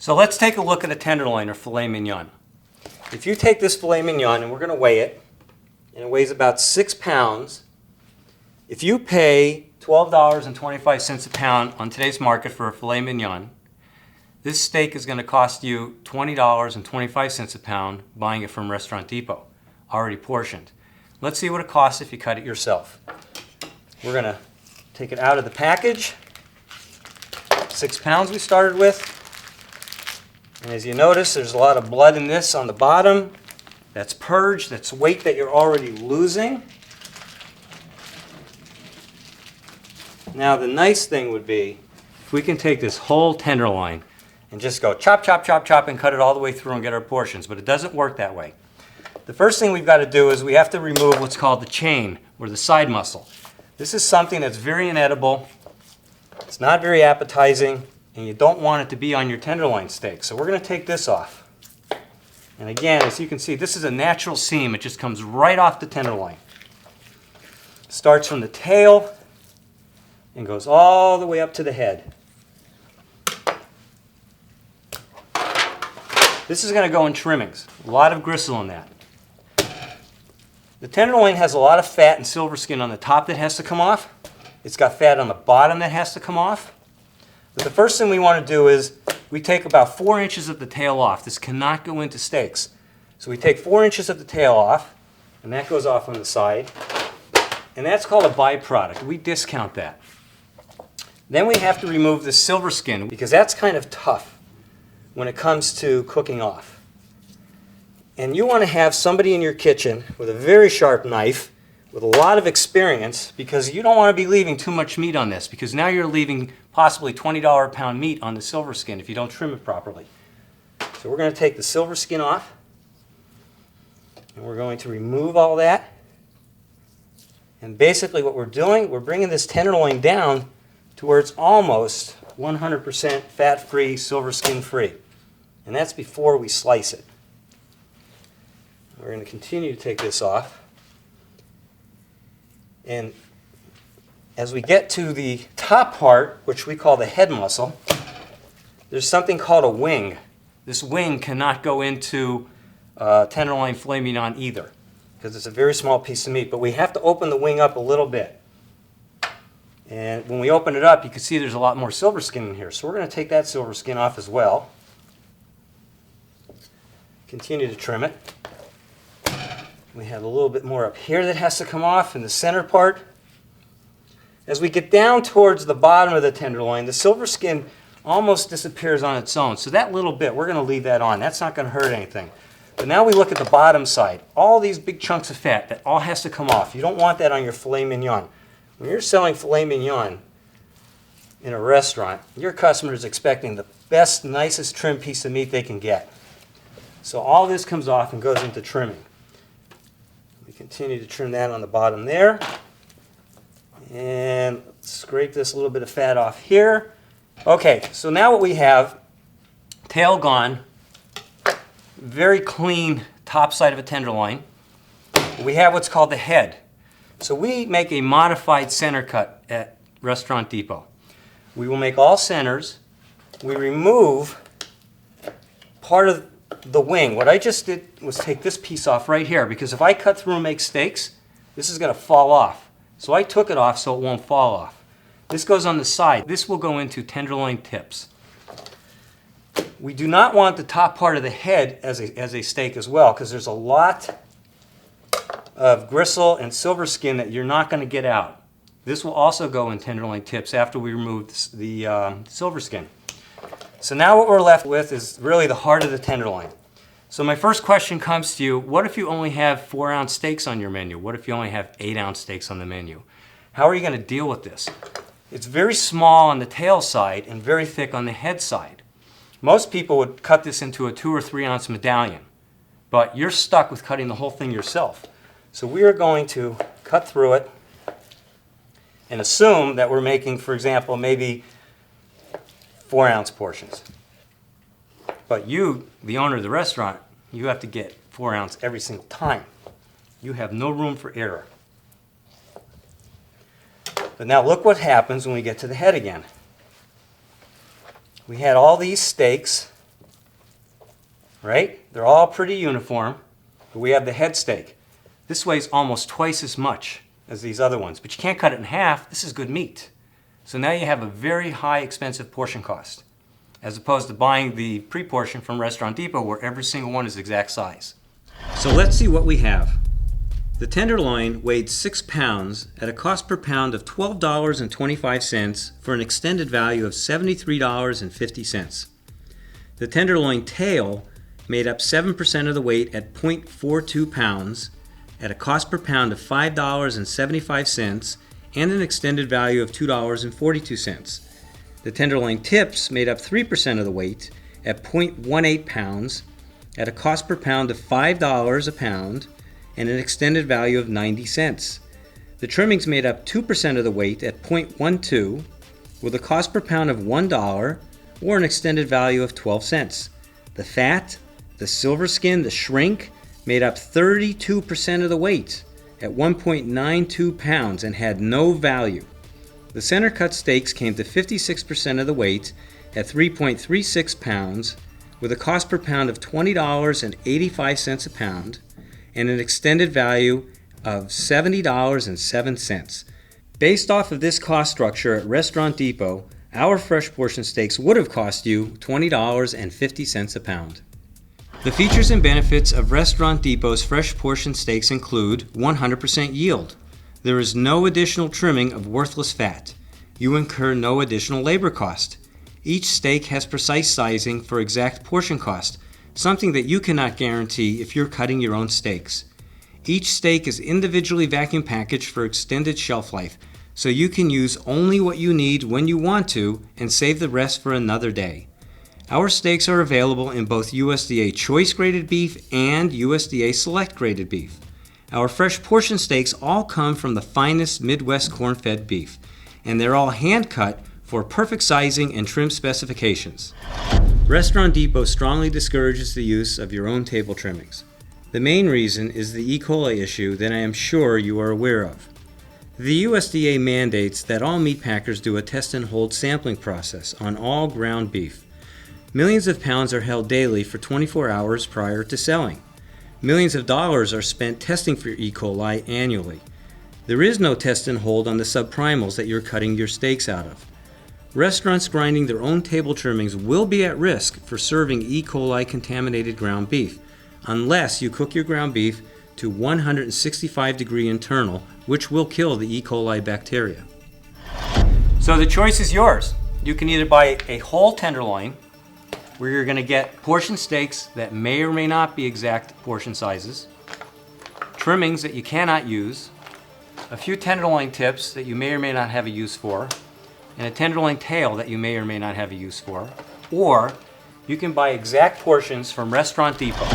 So let's take a look at a tenderloin or filet mignon. If you take this filet mignon, and we're going to weigh it, and it weighs about 6 pounds, if you pay $12.25 a pound on today's market for a filet mignon, this steak is going to cost you $20.25 a pound buying it from Restaurant Depot, already portioned. Let's see what it costs if you cut it yourself. We're going to take it out of the package. 6 pounds we started with. And as you notice, there's a lot of blood in this on the bottom. That's purged. That's weight that you're already losing. Now the nice thing would be if we can take this whole tenderloin and just go chop, chop, chop, chop and cut it all the way through and get our portions. But it doesn't work that way. The first thing we've got to do is we have to remove what's called the chain or the side muscle. This is something that's very inedible. It's not very appetizing. And you don't want it to be on your tenderloin steak. So we're going to take this off. And again, as you can see, this is a natural seam. It just comes right off the tenderloin. Starts from the tail and goes all the way up to the head. This is going to go in trimmings. A lot of gristle in that. The tenderloin has a lot of fat and silver skin on the top that has to come off. It's got fat on the bottom that has to come off. But the first thing we want to do is we take about 4 inches of the tail off. This cannot go into steaks. So we take 4 inches of the tail off, and that goes off on the side. And that's called a byproduct. We discount that. Then we have to remove the silver skin because that's kind of tough when it comes to cooking off. And you want to have somebody in your kitchen with a very sharp knife with a lot of experience because you don't want to be leaving too much meat on this because now you're leaving possibly $20 a pound meat on the silver skin if you don't trim it properly. So we're going to take the silver skin off and we're going to remove all that. And basically what we're doing, we're bringing this tenderloin down to where it's almost 100% fat-free, silver skin-free. And that's before we slice it. We're going to continue to take this off. And as we get to the top part, which we call the head muscle, there's something called a wing. This wing cannot go into tenderloin filet mignon either because it's a very small piece of meat. But we have to open the wing up a little bit. And when we open it up, you can see there's a lot more silver skin in here. So we're going to take that silver skin off as well. Continue to trim it. We have a little bit more up here that has to come off in the center part. As we get down towards the bottom of the tenderloin, the silver skin almost disappears on its own. So that little bit, we're going to leave that on. That's not going to hurt anything. But now we look at the bottom side. All these big chunks of fat, that all has to come off. You don't want that on your filet mignon. When you're selling filet mignon in a restaurant, your customer is expecting the best, nicest trim piece of meat they can get. So all this comes off and goes into trimming. We continue to trim that on the bottom there. And scrape this little bit of fat off here. Okay, so now what we have, tail gone, very clean top side of a tenderloin. We have what's called the head. So we make a modified center cut at Restaurant Depot. We will make all centers. We remove part of the wing. What I just did was take this piece off right here because if I cut through and make steaks, this is going to fall off. So I took it off so it won't fall off. This goes on the side. This will go into tenderloin tips. We do not want the top part of the head as a steak as well because there's a lot of gristle and silver skin that you're not going to get out. This will also go in tenderloin tips after we remove the silver skin. So now what we're left with is really the heart of the tenderloin. So my first question comes to you, what if you only have 4-ounce steaks on your menu? What if you only have 8-ounce steaks on the menu? How are you going to deal with this? It's very small on the tail side and very thick on the head side. Most people would cut this into a 2 or 3-ounce medallion, but you're stuck with cutting the whole thing yourself. So we are going to cut through it and assume that we're making, for example, maybe 4-ounce portions. But you, the owner of the restaurant, you have to get 4-ounce every single time. You have no room for error. But now look what happens when we get to the head again. We had all these steaks right? They're all pretty uniform, but we have the head steak. This weighs almost twice as much as these other ones, but you can't cut it in half. This is good meat. So now you have a very high expensive portion cost, as opposed to buying the pre-portion from Restaurant Depot where every single one is exact size. So let's see what we have. The tenderloin weighed 6 pounds at a cost per pound of $12.25 for an extended value of $73.50. The tenderloin tail made up 7% of the weight at 0.42 pounds at a cost per pound of $5.75 and an extended value of $2.42. The tenderloin tips made up 3% of the weight at 0.18 pounds at a cost per pound of $5 a pound and an extended value of 90 cents. The trimmings made up 2% of the weight at 0.12 with a cost per pound of $1 or an extended value of 12 cents. The fat, the silver skin, the shrink made up 32% of the weight at 1.92 pounds and had no value. The center cut steaks came to 56% of the weight at 3.36 pounds with a cost per pound of $20.85 a pound and an extended value of $70.07. Based off of this cost structure at Restaurant Depot, our fresh portion steaks would have cost you $20.50 a pound. The features and benefits of Restaurant Depot's fresh portion steaks include 100% yield. There is no additional trimming of worthless fat. You incur no additional labor cost. Each steak has precise sizing for exact portion cost, something that you cannot guarantee if you're cutting your own steaks. Each steak is individually vacuum packaged for extended shelf life, so you can use only what you need when you want to and save the rest for another day. Our steaks are available in both USDA choice graded beef and USDA select graded beef. Our fresh portion steaks all come from the finest Midwest corn-fed beef, and they're all hand-cut for perfect sizing and trim specifications. Restaurant Depot strongly discourages the use of your own table trimmings. The main reason is the E. coli issue that I am sure you are aware of. The USDA mandates that all meat packers do a test and hold sampling process on all ground beef. Millions of pounds are held daily for 24 hours prior to selling. Millions of dollars are spent testing for E. coli annually. There is no test and hold on the subprimals that you're cutting your steaks out of. Restaurants grinding their own table trimmings will be at risk for serving E. coli contaminated ground beef, unless you cook your ground beef to 165-degree internal, which will kill the E. coli bacteria. So the choice is yours. You can either buy a whole tenderloin, where you're going to get portion steaks that may or may not be exact portion sizes, trimmings that you cannot use, a few tenderloin tips that you may or may not have a use for, and a tenderloin tail that you may or may not have a use for, or you can buy exact portions from Restaurant Depot.